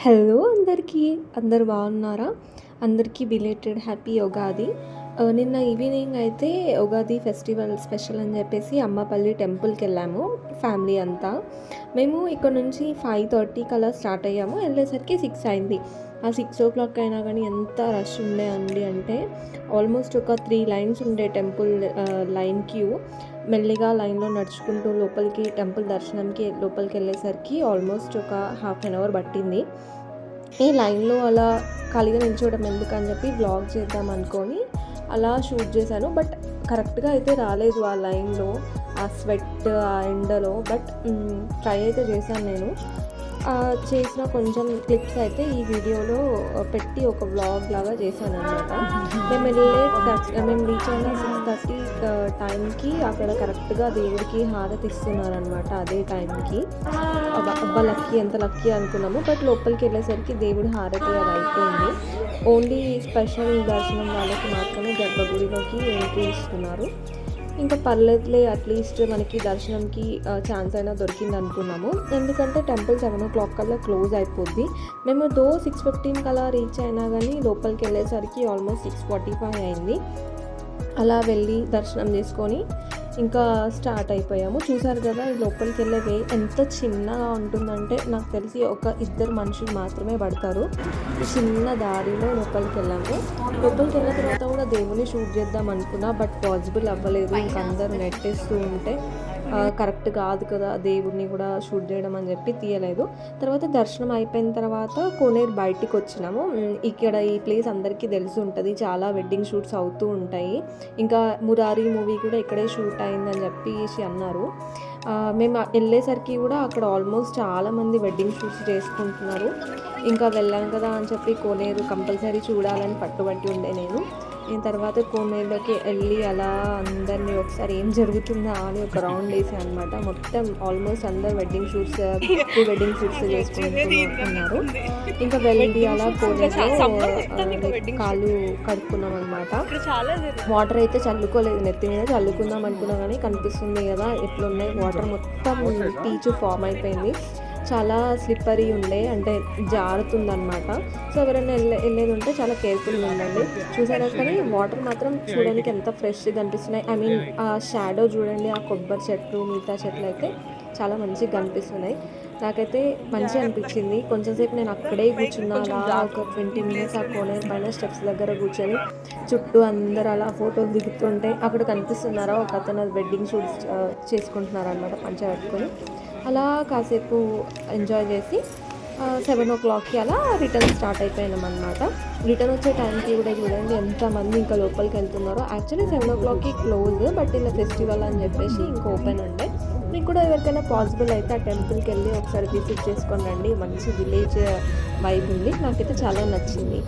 Hello అందరికీ. అందరు బాగున్నారా? అందరికీ బిలేటెడ్ హ్యాపీ ఉగాది. నిన్న ఈవినింగ్ అయితే ఉగాది ఫెస్టివల్ స్పెషల్ అని చెప్పేసి అమ్మపల్లి టెంపుల్‌కెళ్ళాము ఫ్యామిలీ అంతా. మేము ఇక్కడ నుంచి 5:30కి అలా స్టార్ట్ అయ్యాము. వెళ్ళేసరికి 6 అయింది. ఆ 6:00 అయినా కానీ ఎంత రష్ ఉండే అండి అంటే ఆల్మోస్ట్ ఒక 3 లైన్స్ ఉండే టెంపుల్ లైన్ క్యూ. మెల్లిగా లైన్‌లో నడుచుకుంటూ లోపలికి టెంపుల్ దర్శనంకి లోపలికెళ్ళేసరికి ఆల్మోస్ట్ ఒక హాఫ్ అన్ అవర్ పట్టింది. ఈ లైన్‌లో అలా ఖాళీగా నిల్చోవడం ఎందుకని చెప్పి వ్లాగ్ చేద్దాం అనుకోని అలా షూట్ చేశాను. బట్ కరెక్ట్‌గా అయితే రాలేదు ఆ లైన్‌లో, ఆ స్వెట్, ఆ ఎండలో. బట్ ట్రై అయితే చేశాను నేను. చేసిన కొంచెం క్లిప్స్ అయితే ఈ వీడియోలో పెట్టి ఒక వ్లాగ్ లాగా చేశాననమాట. మేము రీచ్ అయిన 6:30 టైంకి అక్కడ కరెక్ట్‌గా దేవుడికి హారతి ఇస్తున్నారనమాట. అదే టైంకి అబ్బా లక్కీ, ఎంత లక్కీ అనుకున్నాము. బట్ లోపలికి వెళ్ళేసరికి దేవుడి హారతి అది అయిపోయింది. ఓన్లీ స్పెషల్ దర్శనం వాళ్ళకి మాత్రమే గర్భగుడిలోకి ఎంట్రీ ఇస్తున్నారు. ఇంకా పర్లేదులే, అట్లీస్ట్ మనకి దర్శనంకి ఛాన్స్ అయినా దొరికింది అనుకున్నాము. ఎందుకంటే టెంపుల్ 7:00 కల్లా క్లోజ్ అయిపోద్ది. మేము 6:15 కల్లా రీచ్ అయినా కానీ లోపలికి వెళ్ళేసరికి ఆల్మోస్ట్ 6:45 అయింది. అలా వెళ్ళి దర్శనం చేసుకొని ఇంకా స్టార్ట్ అయిపోయాము. చూసారు కదా, ఈ లోపలికి వెళ్ళే వే ఎంత చిన్నగా ఉంటుందంటే నాకు తెలిసి ఒక 2 మనుషులు మాత్రమే పడతారు. చిన్న దారిలో లోపలికి వెళ్ళాము. లోపలికి వెళ్ళిన తర్వాత కూడా దేవుని షూట్ చేద్దాం అనుకున్నా, బట్ పాసిబుల్ అవ్వలేదు. ఇంకా అందరూ నెట్టేస్తూ ఉంటే కరెక్ట్ కాదు కదా దేవుడిని కూడా షూట్ చేయడం అని చెప్పి తీయలేదు. తర్వాత దర్శనం అయిపోయిన తర్వాత కోనేరు బయటికి వచ్చినాము. ఇక్కడ ఈ ప్లేస్ అందరికీ తెలిసి ఉంటుంది, చాలా వెడ్డింగ్ షూట్స్ అవుతూ ఉంటాయి. ఇంకా మురారి మూవీ కూడా ఇక్కడే షూట్ అయిందని చెప్పేసి అన్నారు. మేము వెళ్ళేసరికి కూడా అక్కడ ఆల్మోస్ట్ చాలామంది వెడ్డింగ్ షూట్స్ చేసుకుంటున్నారు. ఇంకా వెళ్ళాం కదా అని చెప్పి కోనేరు కంపల్సరీ చూడాలని పట్టుబట్టి ఉండే నేను తర్వాత కోనేరులోకి వెళ్ళి అలా అందరినీ ఒకసారి ఏం జరుగుతుందా అని ఒక రౌండ్ వేసాను అనమాట. మొత్తం ఆల్మోస్ట్ అందరు వెడ్డింగ్ షూట్స్ చేసుకుంటున్నారు. ఇంకా వెళ్ళి అలా కోనేరులో కాళ్ళు కడుక్కున్నాం అనమాట. వాటర్ అయితే చల్లుకోలేదు, నెత్తి మీద చల్లుకుందాం అనుకున్నా కానీ కనిపిస్తుంది కదా ఎట్లున్నాయి వాటర్, మొత్తం పీచు ఫామ్ అయిపోయింది. చాలా స్లిప్పరీ ఉండే, అంటే జారుతుందన్నమాట. సో ఎవరైనా వెళ్ళేది ఉంటే చాలా కేర్ఫుల్గా ఉండండి. చూసారా, కానీ వాటర్ మాత్రం చూడడానికి ఎంత ఫ్రెష్గా కనిపిస్తున్నాయి. ఐ మీన్ ఆ షాడో చూడండి, ఆ కొబ్బరి చెట్లు మిగతా చెట్లు అయితే చాలా మంచిగా కనిపిస్తున్నాయి. నాకైతే మంచిగా అనిపించింది. కొంచెంసేపు నేను అక్కడే కూర్చున్నా, అలా ఒక 20 మినిట్స్ ఆ కోనేరు పైన స్టెప్స్ దగ్గర కూర్చొని చుట్టూ అందరు అలా ఫోటోలు దిగుతుంటే అక్కడ కనిపిస్తున్నారా ఒక అతను వెడ్డింగ్ షూట్స్ చేసుకుంటున్నారనమాట పంచ కట్టుకొని. అలా కాసేపు ఎంజాయ్ చేసి 7:00కి అలా రిటర్న్ స్టార్ట్ అయిపోయినాం అనమాట. రిటర్న్ వచ్చే టైంకి కూడా చూడండి ఎంతమంది ఇంకా లోపలికి వెళ్తున్నారో. యాక్చువల్లీ 7:00కి క్లోజ్, బట్ ఇలా ఫెస్టివల్ అని చెప్పేసి ఇంకా ఓపెన్ ఉండే. మీకు కూడా ఎవరికైనా పాసిబుల్ అయితే ఆ టెంపుల్కి వెళ్ళి ఒకసారి విజిట్ చేసుకొని రండి. మంచి విలేజ్ వైబ్ ఉంది, నాకైతే చాలా నచ్చింది.